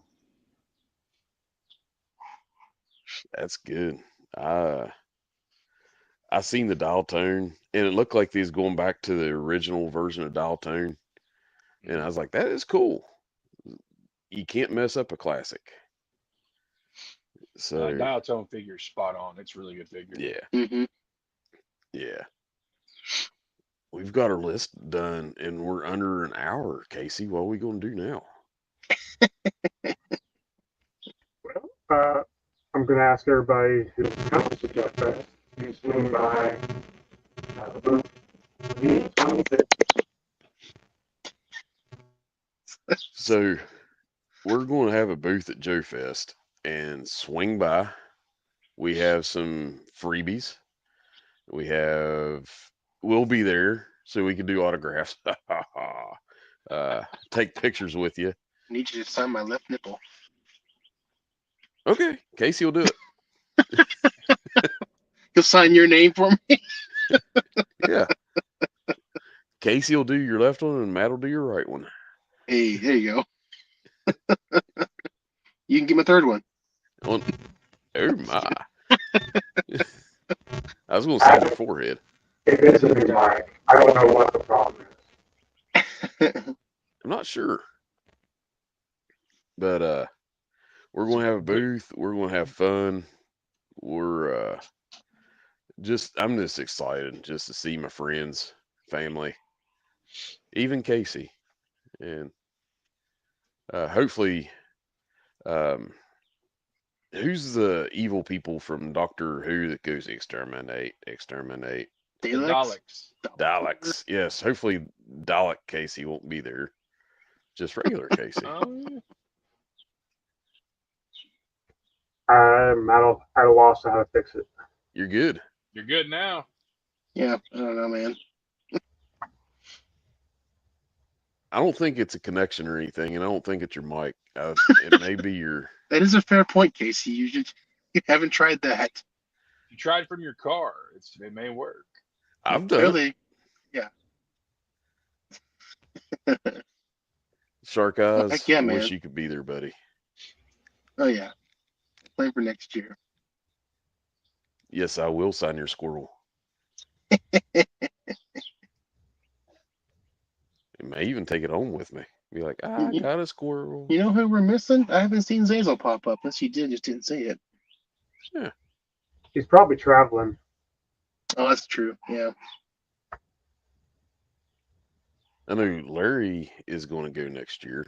That's good. I seen the dial tone and it looked like these going back to the original version of dial tone. And I was like, that is cool. You can't mess up a classic. So Dial tone figure spot on. It's a really good figure. yeah, Mm-hmm. yeah. We've got our list done and we're under an hour, Casey. What are we gonna do now? Well, I'm going to ask everybody who comes to Jeff Fest to swing by the booth V26. So we're going to have a booth at Joe Fest and swing by. We have some freebies. We'll be there so we can do autographs. Take pictures with you. I need you to sign my left nipple. Okay, Casey will do it. He'll sign your name for me. Yeah. Casey will do your left one and Matt will do your right one. Hey, there you go. You can get my third one. Oh my. I was going to say your forehead. It is a new mic. I don't know what the problem is. I'm not sure. But we're going to have a booth. We're going to have fun. I'm just excited just to see my friends, family, even Casey. And hopefully, who's the evil people from Doctor Who that goes exterminate? The Daleks. Daleks. Yes, hopefully Dalek Casey won't be there. Just regular Casey. Oh, I'm at a loss on how to fix it. You're good. You're good now. Yeah, I don't know, man. I don't think it's a connection or anything, and I don't think it's your mic. It may be your. That is a fair point, Casey. You haven't tried that. You tried from your car. It may work. I've done it. Really? Yeah. Shark eyes. heck yeah, I wish man. you could be there, buddy. Oh yeah. Plan for next year. Yes, I will sign your squirrel. I may even take it home with me. Be like, I Mhm. got a squirrel. You know who we're missing? I haven't seen Zazel pop up. Unless you did, just didn't see it. He's probably traveling. Oh, that's true. Yeah. I know Larry is going to go next year.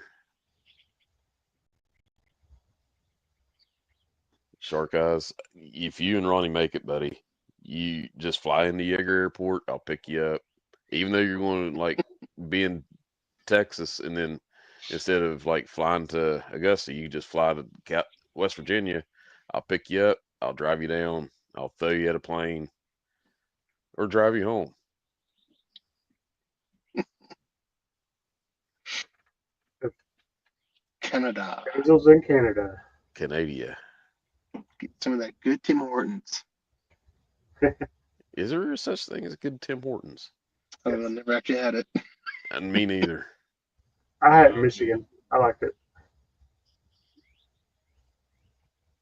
Shark eyes. If you and Ronnie make it, buddy, you just fly into Yeager Airport. I'll pick you up. Even though you're going to like be in Texas, and then instead of like flying to Augusta, you just fly to West Virginia. I'll pick you up. I'll drive you down. I'll throw you at a plane or drive you home. Canada. Angels in Canada. Canada. Get some of that good Tim Hortons. Is there such thing as good Tim Hortons? I don't know, never actually had it. And me neither. I had it in Michigan. I liked it.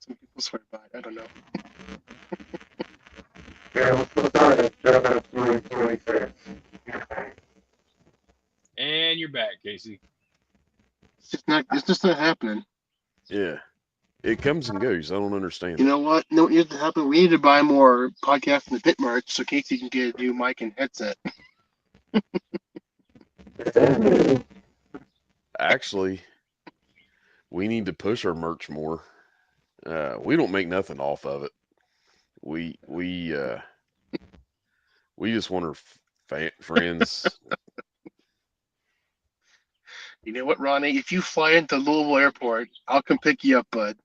Some people swear by it. I don't know. Yeah, let's go start it. 2026. And you're back, Casey. It's just not happening. Yeah. It comes and goes. I don't understand. You know what? No, what needs to happen? We need to buy more podcast in the pit merch so Casey can get a new mic and headset. Actually, we need to push our merch more. We don't make nothing off of it. We just want our friends. You know what, Ronnie? If you fly into Louisville Airport, I'll come pick you up, bud.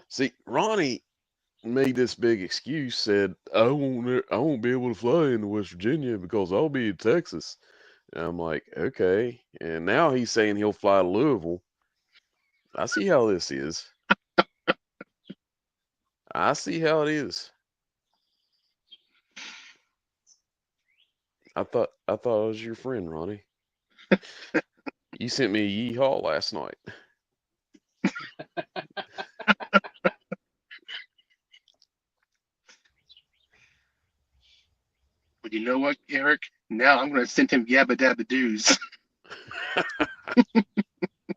See, Ronnie made this big excuse. Said, I won't be able to fly into West Virginia because I'll be in Texas. And I'm like, okay. And now he's saying he'll fly to Louisville. I see how this is. I see how it is. I thought I was your friend, Ronnie. You sent me a yeehaw last night. But you know what, Eric? Now I'm going to send him Yabba Dabba Doos.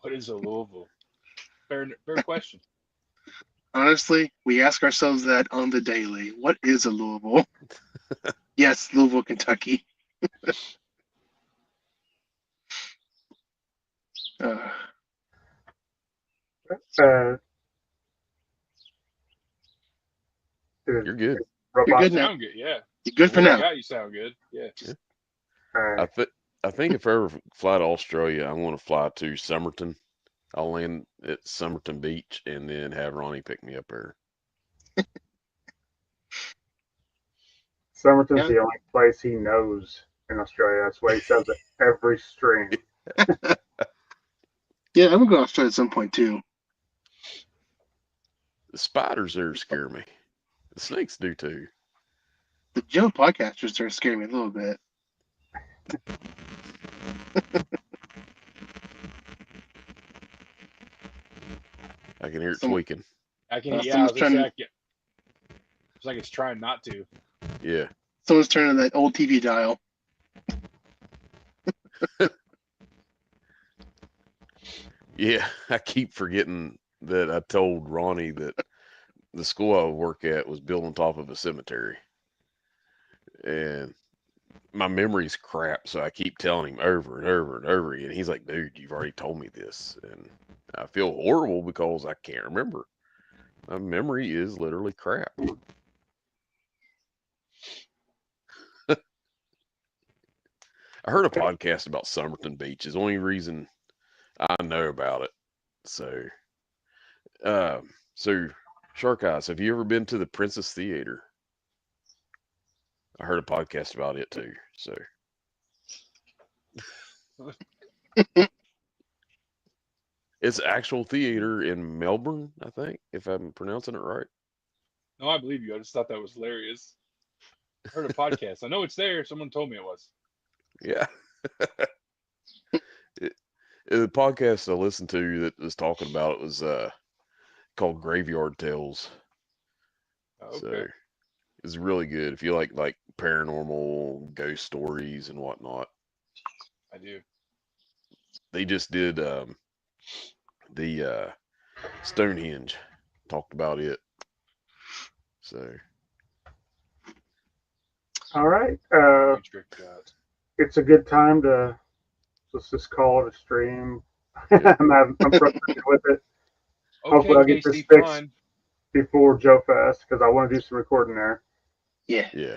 What is a Louisville? Fair question. Honestly, we ask ourselves that on the daily. What is a Louisville? Yes, Louisville, Kentucky. Uh, You're good. robot. good now. Sound good, yeah. You're good for What I now. got, you sound good. Yeah. I think if I ever fly to Australia, I want to fly to Somerton. I'll land at Somerton Beach and then have Ronnie pick me up there. Somerton's Yeah. the only place he knows in Australia. That's why he says it every string. Yeah, I'm going to go to Australia at some point, too. The spiders there scare me. The snakes do too. The Joe podcasters are scaring me a little bit. I can hear it Some- tweaking. I can, Uh, yeah, I someone's was gonna trying say, it's like it's trying not to. Yeah. Someone's turning that old TV dial. Yeah. I keep forgetting that I told Ronnie that the school I would work at was built on top of a cemetery. And my memory's crap, so I keep telling him over and over and over again. He's like, dude, you've already told me this. And I feel horrible because I can't remember. My memory is literally crap. I heard a podcast about Somerton Beach. Is the only reason I know about it. So, so Shark Eyes, have you ever been to the Princess Theater? I heard a podcast about it too. So, it's actual theater in Melbourne, I think, if I'm pronouncing it right. No, I believe you. I just thought that was hilarious. I heard a podcast. I know it's there. Someone told me it was. Yeah. The podcast I listened to that was talking about it was called Graveyard Tales. Oh, So okay. it's really good if you like paranormal ghost stories and whatnot. I do. They just did the Stonehenge, talked about it. So All right. Huge trick shot. It's a good time to let's just call it a stream. Yeah. I'm frustrated with it. Okay, Hopefully I'll get this Casey, fixed fine. before Joe Fest because I want to do some recording there. Yeah. yeah.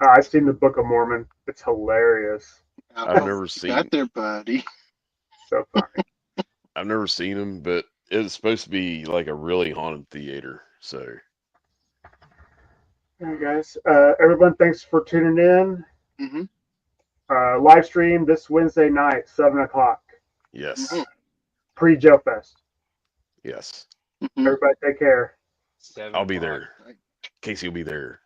I've seen the Book of Mormon. It's hilarious. I've never seen Got there, buddy. So funny. I've never seen them, but it's supposed to be like a really haunted theater. So All right, guys. Everyone, thanks for tuning in. Mm-hmm. Live stream this Wednesday night, 7:00, yes, Mhm. pre Joe Fest. yes, Mm-hmm. Everybody, take care. 7 I'll be o'clock. there. Casey will be there.